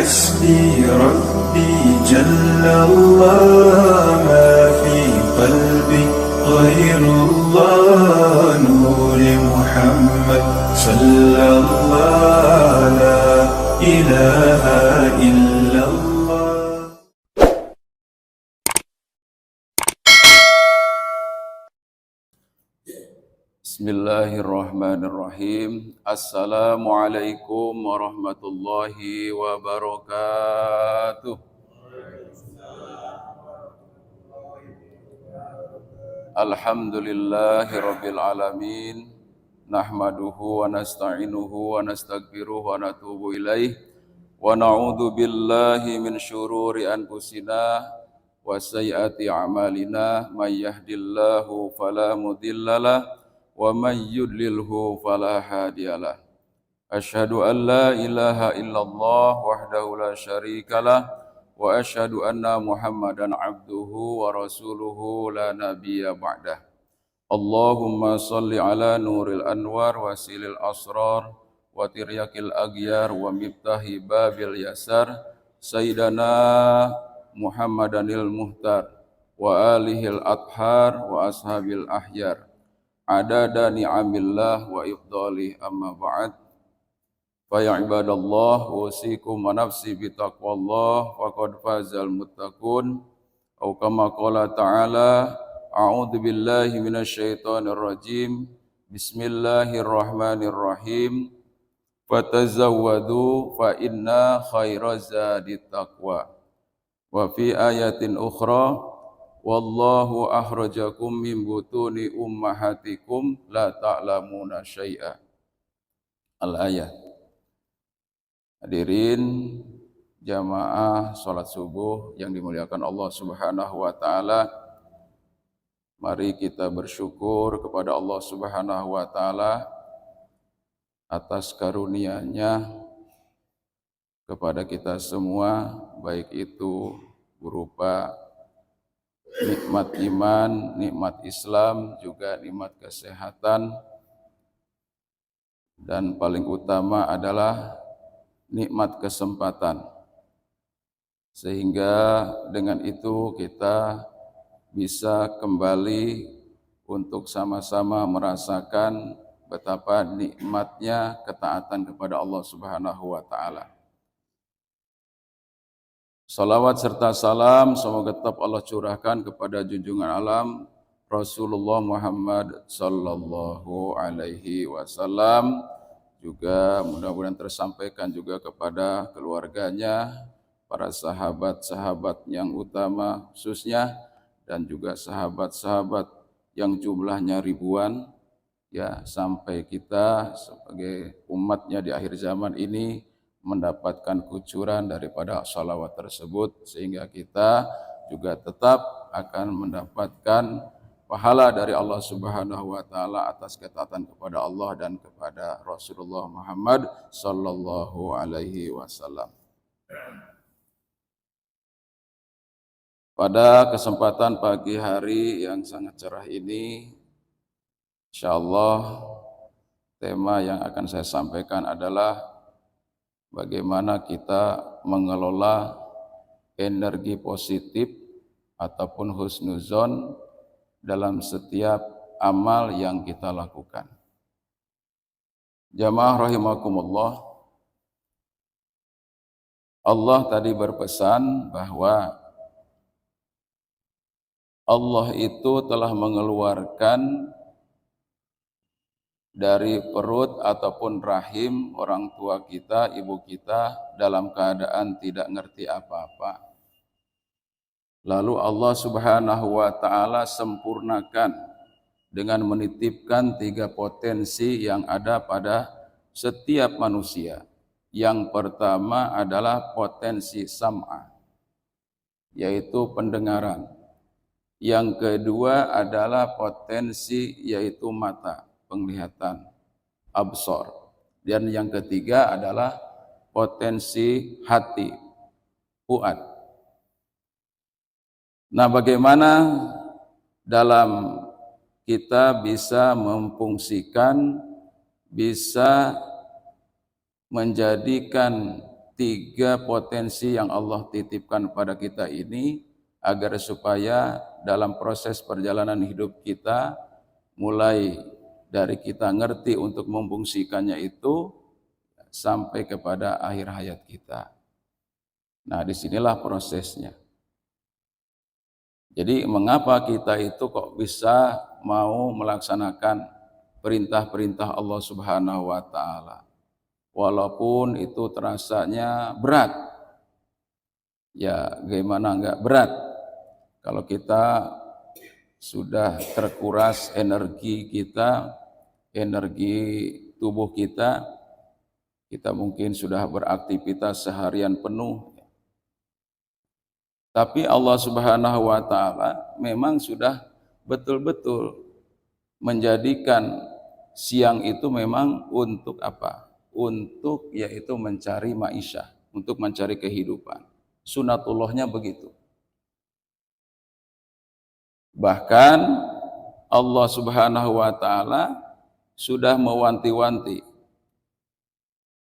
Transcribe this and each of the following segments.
حسبي ربي جل الله ما في قلبي غير الله نور محمد صلى الله لا إله إلا الله. Bismillahirrahmanirrahim. Assalamualaikum warahmatullahi wabarakatuh. Alhamdulillahi rabbil alamin. Nahmaduhu wa nasta'inuhu wa nastaghfiruh wa natubu ilaih. Wa na'udzu billahi min syururi anfusina wa sayyiati a'malina. May yahdihillahu fala mudhillalah wa may yudlilhu fala hadiyalah. Asyhadu an la ilaha illallah wahdahu la syarikalah wa asyhadu anna Muhammadan abduhu wa rasuluhu la nabiyya ba'dah. Allahumma salli ala nuril anwar wa silil asrar wa tiryakil aghyar wa miftahi babil yasar sayyidana Muhammadanil muhtar wa alihil athhar wa ashabil ahyar adada ni'amillah wa ifdalih amma ba'd. Fa ya ibadallah usikum wa nafsi bitaqwallah faqad fazal muttaqun. Au kama qala ta'ala a'udzu billahi minasyaitonir rajim. Bismillahirrahmanirrahim. Fatazawwadu fa inna khairaz zadit taqwa. Wa fi ayatin ukhra wallahu akhrajakum min butuni ummahatikum la ta'lamuna syai'a. Al-ayat. Hadirin jamaah salat subuh yang dimuliakan Allah Subhanahu wa taala. Mari kita bersyukur kepada Allah Subhanahu wa taala atas karunia-Nya kepada kita semua, baik itu berupa nikmat iman, nikmat Islam, juga nikmat kesehatan, dan paling utama adalah nikmat kesempatan. Sehingga dengan itu kita bisa kembali untuk sama-sama merasakan betapa nikmatnya ketaatan kepada Allah Subhanahu wa taala. Salawat serta salam semoga tetap Allah curahkan kepada junjungan alam Rasulullah Muhammad sallallahu alaihi wasallam. Juga mudah-mudahan tersampaikan juga kepada keluarganya, para sahabat-sahabat yang utama khususnya, dan juga sahabat-sahabat yang jumlahnya ribuan, ya, sampai kita sebagai umatnya di akhir zaman ini mendapatkan kucuran daripada salawat tersebut, sehingga kita juga tetap akan mendapatkan pahala dari Allah Subhanahu wa taala atas ketaatan kepada Allah dan kepada Rasulullah Muhammad sallallahu alaihi wasallam. Pada kesempatan pagi hari yang sangat cerah ini, insyaallah tema yang akan saya sampaikan adalah bagaimana kita mengelola energi positif ataupun husnuzon dalam setiap amal yang kita lakukan. Jamaah rahimakumullah, Allah tadi berpesan bahwa Allah itu telah mengeluarkan dari perut ataupun rahim orang tua kita, ibu kita dalam keadaan tidak ngerti apa-apa. Lalu Allah Subhanahu wa taala sempurnakan dengan menitipkan 3 potensi yang ada pada setiap manusia. Yang pertama adalah potensi sam'a, yaitu pendengaran. Yang kedua adalah potensi yaitu mata, penglihatan, absor. Dan yang ketiga adalah potensi hati, fuad. Nah, bagaimana dalam kita bisa memfungsikan, bisa menjadikan tiga potensi yang Allah titipkan pada kita ini agar supaya dalam proses perjalanan hidup kita, mulai dari kita ngerti untuk memfungsikannya itu sampai kepada akhir hayat kita. Nah, disinilah prosesnya. Jadi mengapa kita itu kok bisa mau melaksanakan perintah-perintah Allah Subhanahu wa taala? Walaupun itu terasanya berat. Ya, gimana enggak berat kalau kita sudah terkuras energi kita, energi tubuh kita mungkin sudah beraktivitas seharian penuh. Tapi Allah Subhanahu wa taala memang sudah betul-betul menjadikan siang itu memang untuk apa? Untuk yaitu mencari ma'isyah, untuk mencari kehidupan. Sunatullahnya begitu. Bahkan Allah Subhanahu wa taala sudah mewanti-wanti,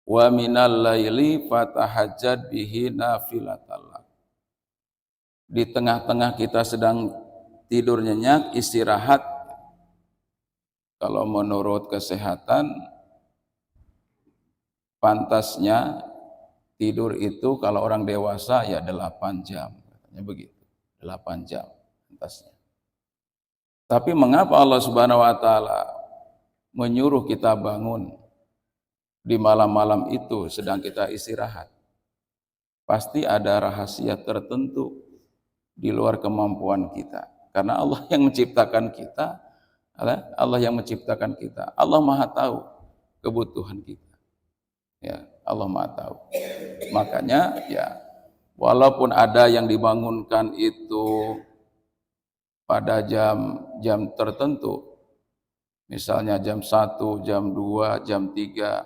wa minal laili fatahajjad bihi nafilatan. Di tengah-tengah kita sedang tidur nyenyak, istirahat, kalau menurut kesehatan pantasnya tidur itu kalau orang dewasa ya 8 jam, katanya begitu, 8 jam pantasnya. Tapi mengapa Allah Subhanahu wa taala menyuruh kita bangun di malam-malam itu sedang kita istirahat? Pasti ada rahasia tertentu di luar kemampuan kita. Karena Allah yang menciptakan kita, Allah yang menciptakan kita. Allah Maha tahu kebutuhan kita. Ya, Allah Maha tahu. Makanya ya, walaupun ada yang dibangunkan itu pada jam tertentu, misalnya jam 1, jam 2, jam 3,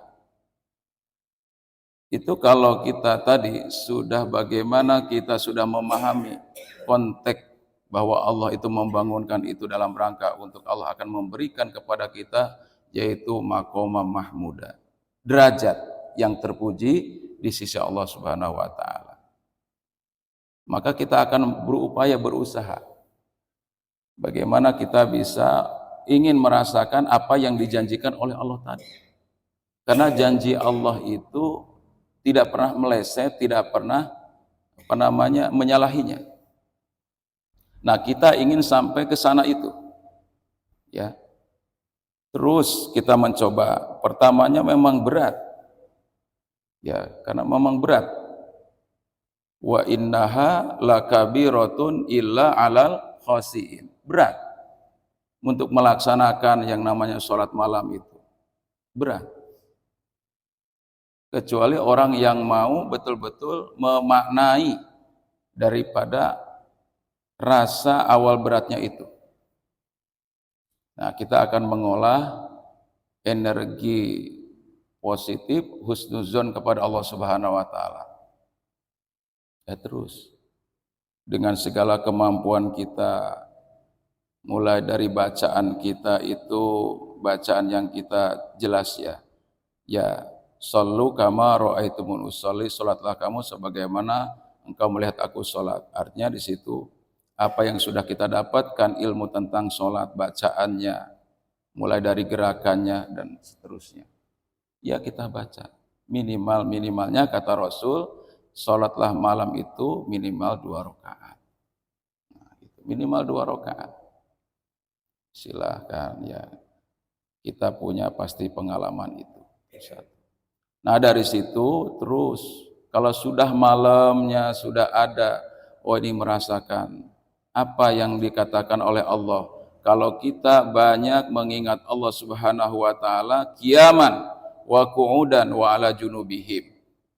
itu kalau kita tadi sudah bagaimana kita sudah memahami konteks bahwa Allah itu membangunkan itu dalam rangka untuk Allah akan memberikan kepada kita yaitu maqamah mahmuda, derajat yang terpuji di sisi Allah Subhanahu wa taala. Maka kita akan berupaya berusaha bagaimana kita bisa ingin merasakan apa yang dijanjikan oleh Allah tadi. Karena janji Allah itu tidak pernah meleset, tidak pernah menyalahinya. Nah, kita ingin sampai ke sana itu. Ya. Terus kita mencoba. Pertamanya memang berat. Ya, karena memang berat. Wa innaha lakabiratun illa 'alal khasiin. Berat untuk melaksanakan yang namanya sholat malam itu. Berat. Kecuali orang yang mau betul-betul memaknai daripada rasa awal beratnya itu. Nah, kita akan mengolah energi positif husnuzon kepada Allah Subhanahu wa taala. Ya, terus dengan segala kemampuan kita, mulai dari bacaan kita itu bacaan yang kita jelas ya. Ya, sallu kama ra'aitumuni usolli, salatlah kamu sebagaimana engkau melihat aku salat. Artinya di situ apa yang sudah kita dapatkan ilmu tentang salat, bacaannya, mulai dari gerakannya dan seterusnya. Ya, kita baca. Minimalnya kata Rasul, salatlah malam itu minimal 2 rakaat. Nah, itu minimal 2 rakaat. Silahkan ya. Kita punya pasti pengalaman itu. Nah, dari situ terus kalau sudah malamnya sudah ada, oh ini merasakan apa yang dikatakan oleh Allah. Kalau kita banyak mengingat Allah Subhanahu wa taala qiyaman wa qu'udan wa ala junubihim.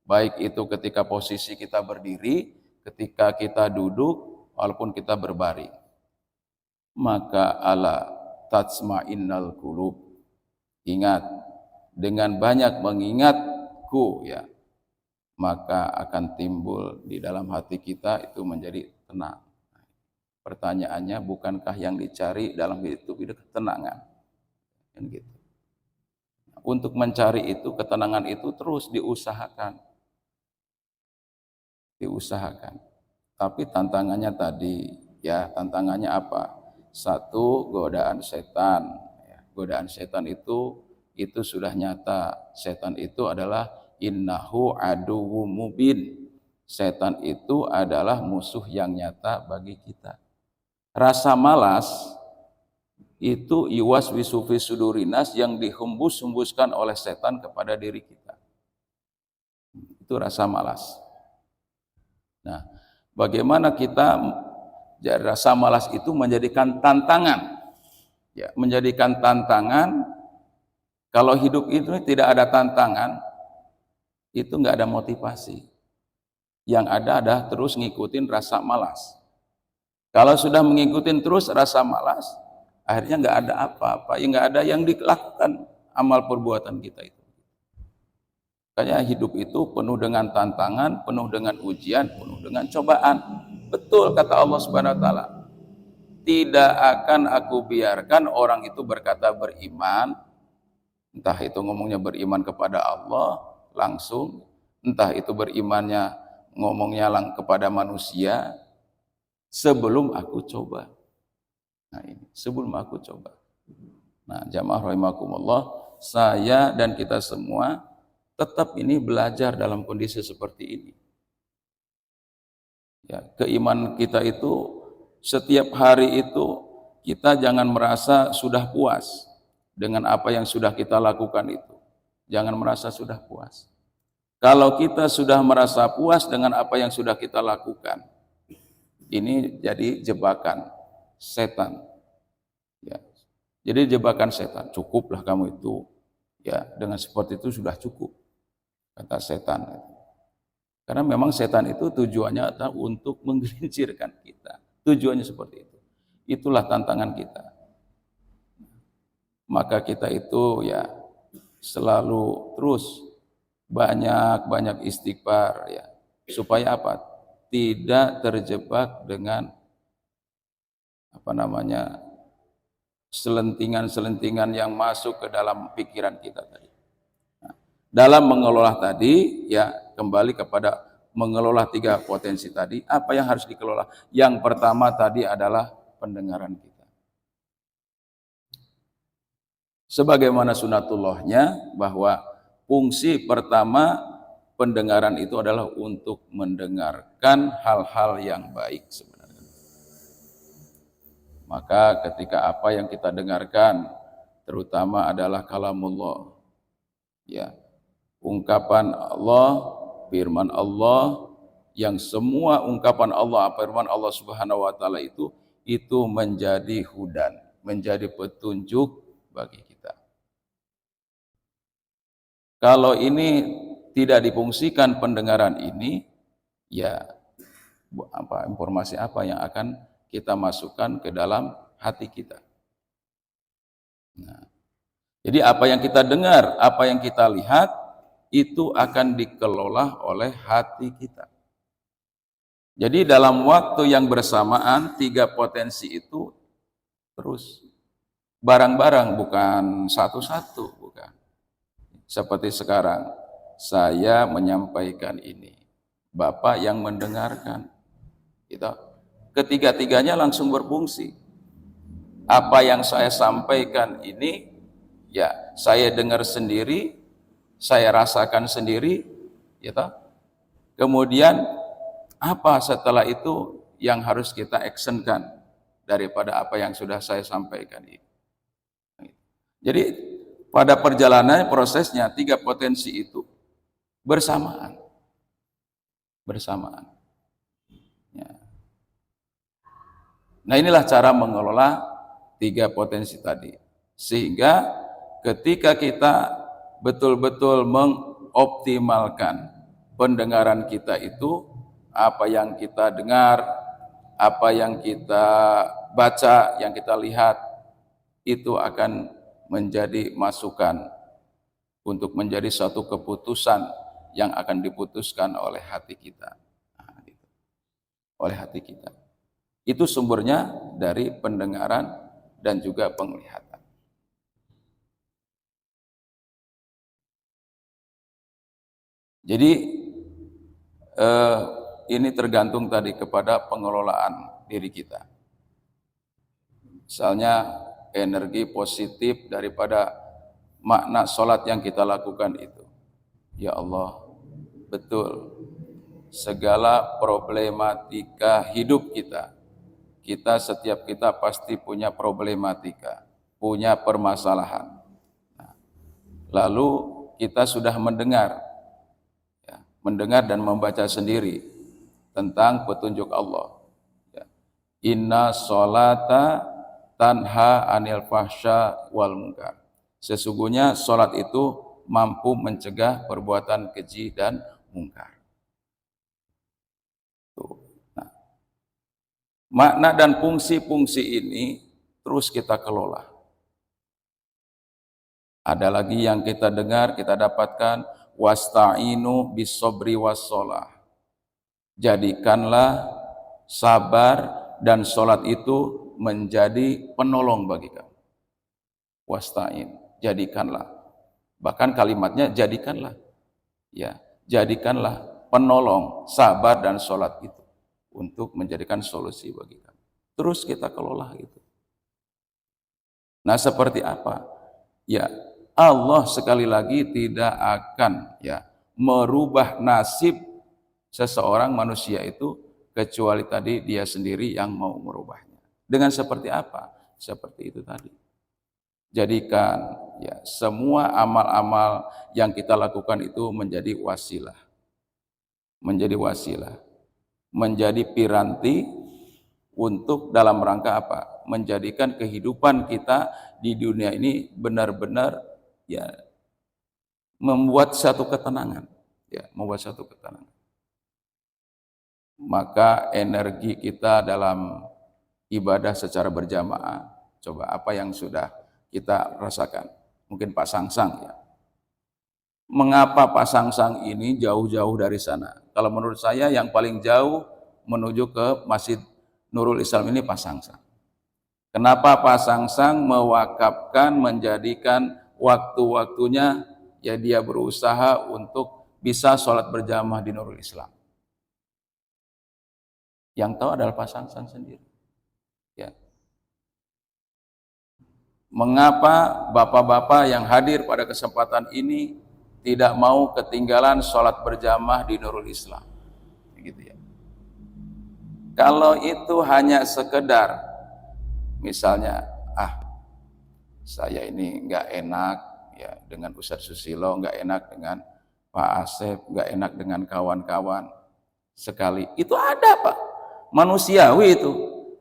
Baik itu ketika posisi kita berdiri, ketika kita duduk, walaupun kita berbaring. Maka ala tatsma'innal qulub. Ingat, dengan banyak mengingatku ya, maka akan timbul di dalam hati kita itu menjadi tenang. Pertanyaannya, bukankah yang dicari dalam hidup itu ketenangan? Kan gitu. Untuk mencari itu ketenangan itu terus diusahakan. diusahakan. Tapi tantangannya tadi, ya tantangannya apa? Satu, godaan setan. Ya, godaan setan itu sudah nyata. Setan itu adalah innahu aduwwum mubin. Setan itu adalah musuh yang nyata bagi kita. Rasa malas itu iwas wisufi sudurinas yang dihembus-hembuskan oleh setan kepada diri kita. Itu rasa malas. Nah, bagaimana kita rasa malas itu menjadikan tantangan? Ya, menjadikan tantangan. Kalau hidup itu tidak ada tantangan, itu nggak ada motivasi. Yang ada terus ngikutin rasa malas. Kalau sudah mengikuti terus rasa malas, akhirnya nggak ada apa-apa, ya nggak ada yang dilakukan amal perbuatan kita itu. Makanya hidup itu penuh dengan tantangan, penuh dengan ujian, penuh dengan cobaan. Betul kata Allah Subhanahu wa taala. Tidak akan aku biarkan orang itu berkata beriman, entah itu ngomongnya beriman kepada Allah langsung, entah itu berimannya ngomongnya kepada manusia, sebelum aku coba. Nah ini, sebelum aku coba. Nah, jamaah rahimakumullah, saya dan kita semua tetap ini belajar dalam kondisi seperti ini. Ya, keimanan kita itu setiap hari itu kita jangan merasa sudah puas dengan apa yang sudah kita lakukan itu. Jangan merasa sudah puas. Kalau kita sudah merasa puas dengan apa yang sudah kita lakukan, ini jadi jebakan setan. Ya. Jadi jebakan setan. Cukuplah kamu itu. Ya, dengan seperti itu sudah cukup, kata setan. Karena memang setan itu tujuannya adalah untuk menggelincirkan kita. Tujuannya seperti itu. Itulah tantangan kita. Maka kita itu ya selalu terus banyak istighfar ya. Supaya apa? Tidak terjebak dengan selentingan-selentingan yang masuk ke dalam pikiran kita tadi. Dalam mengelola tadi, ya kembali kepada mengelola 3 potensi tadi, apa yang harus dikelola? Yang pertama tadi adalah pendengaran kita. Sebagaimana sunatullahnya bahwa fungsi pertama pendengaran itu adalah untuk mendengarkan hal-hal yang baik sebenarnya. Maka ketika apa yang kita dengarkan terutama adalah kalamullah, ya, ungkapan Allah, firman Allah, yang semua ungkapan Allah, firman Allah Subhanahu wa taala itu menjadi hudan, menjadi petunjuk bagi kita. Kalau ini tidak difungsikan pendengaran ini, ya informasi apa yang akan kita masukkan ke dalam hati kita. Nah, jadi apa yang kita dengar, apa yang kita lihat, itu akan dikelola oleh hati kita. Jadi dalam waktu yang bersamaan 3 potensi itu terus barang-barang, bukan satu-satu, bukan. Seperti sekarang saya menyampaikan ini, Bapak yang mendengarkan, gitu. Ketiga-tiganya langsung berfungsi. Apa yang saya sampaikan ini, ya saya dengar sendiri, saya rasakan sendiri, gitu. Kemudian apa setelah itu yang harus kita actionkan daripada apa yang sudah saya sampaikan ini. Jadi pada perjalanan prosesnya 3 potensi itu bersamaan. Ya. Nah inilah cara mengelola 3 potensi tadi. Sehingga ketika kita betul-betul mengoptimalkan pendengaran kita itu, apa yang kita dengar, apa yang kita baca, yang kita lihat, itu akan menjadi masukan untuk menjadi suatu keputusan yang akan diputuskan oleh hati kita. Nah, gitu. Oleh hati kita. Itu sumbernya dari pendengaran dan juga penglihatan. Jadi ini tergantung tadi kepada pengelolaan diri kita. Misalnya energi positif daripada makna sholat yang kita lakukan itu. Ya Allah, betul, segala problematika hidup setiap kita pasti punya problematika, punya permasalahan. Nah, lalu kita sudah mendengar dan membaca sendiri tentang petunjuk Allah. Inna sholata tanha anil fahsya wal munkar. Sesungguhnya sholat itu mampu mencegah perbuatan keji dan mungkar. Nah, makna dan fungsi-fungsi ini terus kita kelola. Ada lagi yang kita dengar, kita dapatkan, wasta'inu bis-sabri was-shalah. Jadikanlah sabar dan sholat itu menjadi penolong bagi kamu. Wasta'in, jadikanlah. Bahkan kalimatnya jadikanlah. Ya, jadikanlah penolong sabar dan sholat itu untuk menjadikan solusi bagi kamu. Terus kita kelola itu. Nah, seperti apa? Ya, Allah sekali lagi tidak akan merubah nasib seseorang manusia itu kecuali tadi dia sendiri yang mau merubahnya. Dengan seperti apa? Seperti itu tadi. Jadikan semua amal-amal yang kita lakukan itu menjadi wasilah. Menjadi wasilah. Menjadi piranti untuk dalam rangka apa? Menjadikan kehidupan kita di dunia ini benar-benar membuat satu ketenangan. Membuat satu ketenangan. Maka energi kita dalam ibadah secara berjamaah, coba apa yang sudah kita rasakan. Mungkin Pak Sangsang Mengapa Pak Sangsang ini jauh-jauh dari sana? Kalau menurut saya yang paling jauh menuju ke Masjid Nurul Islam ini Pak Sangsang. Kenapa Pak Sangsang mewakafkan, menjadikan waktu-waktunya dia berusaha untuk bisa sholat berjamaah di Nurul Islam? Yang tahu adalah Pak Sangsang sendiri. Mengapa bapak-bapak yang hadir pada kesempatan ini tidak mau ketinggalan sholat berjamaah di Nurul Islam? Gitu ya. Kalau itu hanya sekedar, misalnya, saya ini nggak enak dengan Ustadz Susilo, nggak enak dengan Pak Asep, nggak enak dengan kawan-kawan sekali. Itu ada Pak, manusiawi itu,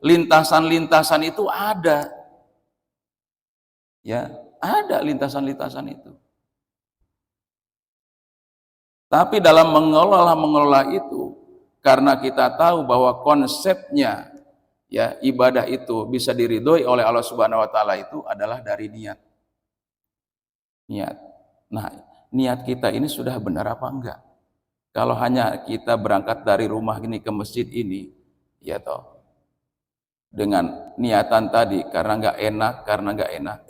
lintasan-lintasan itu ada. Ada lintasan-lintasan itu. Tapi dalam mengelola itu, karena kita tahu bahwa konsepnya ibadah itu bisa diridhoi oleh Allah Subhanahu wa taala itu adalah dari niat. Niat. Nah, niat kita ini sudah benar apa enggak? Kalau hanya kita berangkat dari rumah ini ke masjid ini, dengan niatan tadi karena nggak enak,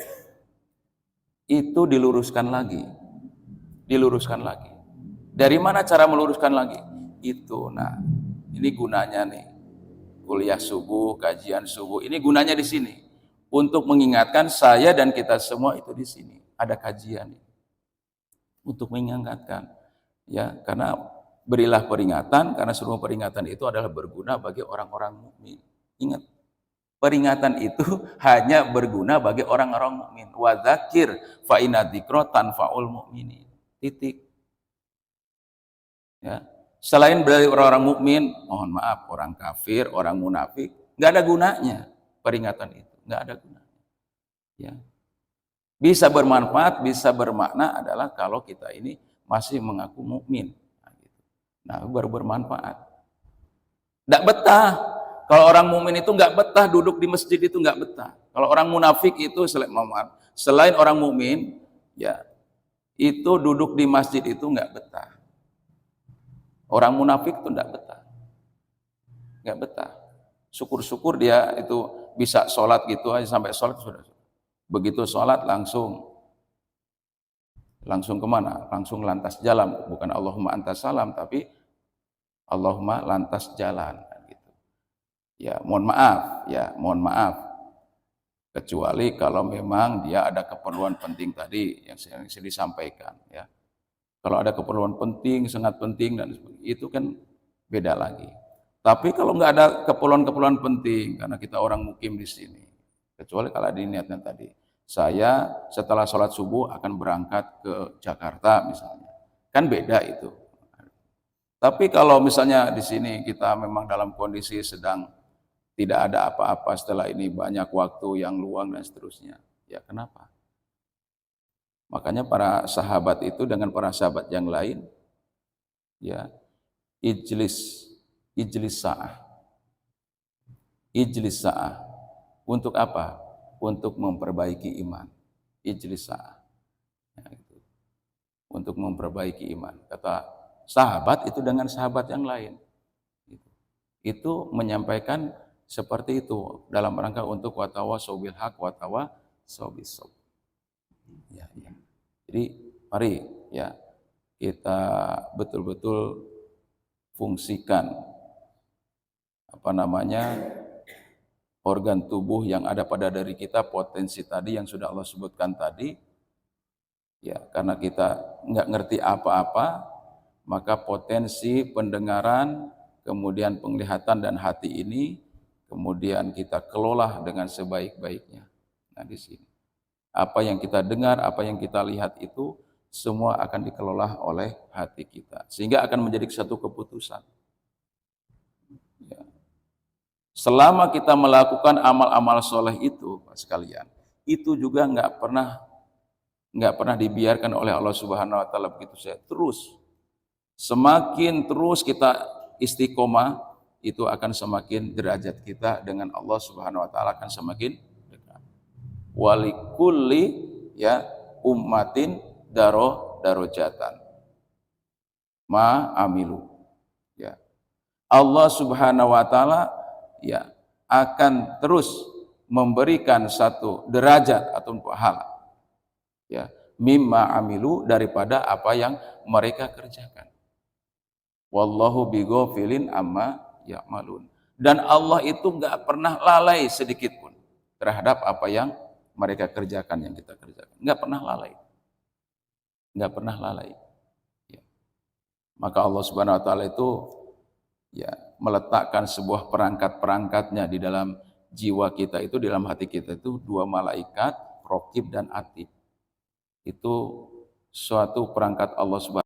itu diluruskan lagi. Dari mana cara meluruskan lagi? Itu, ini gunanya nih, kuliah subuh, kajian subuh, ini gunanya di sini untuk mengingatkan saya dan kita semua itu di sini ada kajian untuk mengingatkan, karena berilah peringatan, karena seluruh peringatan itu adalah berguna bagi orang-orang mukmin. Ingat, peringatan itu hanya berguna bagi orang-orang mukmin. Wa dzakir fa inna dzikra tanfaul mu'minin. Titik. Selain dari orang-orang mukmin, mohon maaf, orang kafir, orang munafik, nggak ada gunanya peringatan itu, nggak ada gunanya. Bisa bermanfaat, bisa bermakna adalah kalau kita ini masih mengaku mukmin. Baru bermanfaat. Nggak betah. Kalau orang mukmin itu nggak betah duduk di masjid itu, nggak betah. Kalau orang munafik itu selain orang mukmin, itu duduk di masjid itu nggak betah. Orang munafik itu nggak betah. Syukur-syukur dia itu bisa sholat gitu aja, sampai sholat sudah. Begitu sholat langsung kemana? Langsung lantas jalan, bukan Allahumma antas salam, tapi Allahumma lantas jalan gitu. Ya, mohon maaf. Kecuali kalau memang dia ada keperluan penting tadi yang saya disampaikan ya. Kalau ada keperluan penting, sangat penting dan sebagainya, itu kan beda lagi. Tapi kalau nggak ada keperluan-keperluan penting, karena kita orang mukim di sini, kecuali kalau ada niatnya tadi, saya setelah sholat subuh akan berangkat ke Jakarta misalnya, kan beda itu. Tapi kalau misalnya di sini kita memang dalam kondisi sedang tidak ada apa-apa setelah ini, banyak waktu yang luang dan seterusnya, ya kenapa? Makanya para sahabat itu dengan para sahabat yang lain, ya, ijlis sa'ah. Ijlis sa'ah. Untuk apa? Untuk memperbaiki iman. Ijlis sa'ah. Ya, gitu. Untuk memperbaiki iman. Kata sahabat itu dengan sahabat yang lain. Itu menyampaikan seperti itu dalam rangka untuk watawasau bil haq watawasau bis sabr. Ya. Jadi mari ya kita betul-betul fungsikan organ tubuh yang ada pada diri kita, potensi tadi yang sudah Allah sebutkan tadi. Ya, karena kita nggak ngerti apa-apa, maka potensi pendengaran, kemudian penglihatan dan hati ini kemudian kita kelola dengan sebaik-baiknya. Nah, di sini apa yang kita dengar, apa yang kita lihat itu semua akan dikelola oleh hati kita, sehingga akan menjadi satu keputusan. Ya. Selama kita melakukan amal-amal soleh itu, sekalian, itu juga nggak pernah dibiarkan oleh Allah Subhanahu Wa Taala begitu saja. Semakin terus kita istiqomah, itu akan semakin derajat kita dengan Allah Subhanahu Wa Taala akan semakin dekat. Walikulli ya ummatin darajatan ma amilu. Ya. Allah Subhanahu wa taala ya akan terus memberikan satu derajat atau pahala ya mimma amilu daripada apa yang mereka kerjakan. Wallahu bighafilin amma ya'malun. Dan Allah itu enggak pernah lalai sedikit pun terhadap apa yang mereka kerjakan, yang kita kerjakan. Enggak pernah lalai. Ya. Maka Allah Subhanahu Wa Taala itu ya meletakkan sebuah perangkat-perangkatnya di dalam jiwa kita itu, di dalam hati kita itu, dua malaikat, Raqib dan Atid. Itu suatu perangkat Allah Subhanahu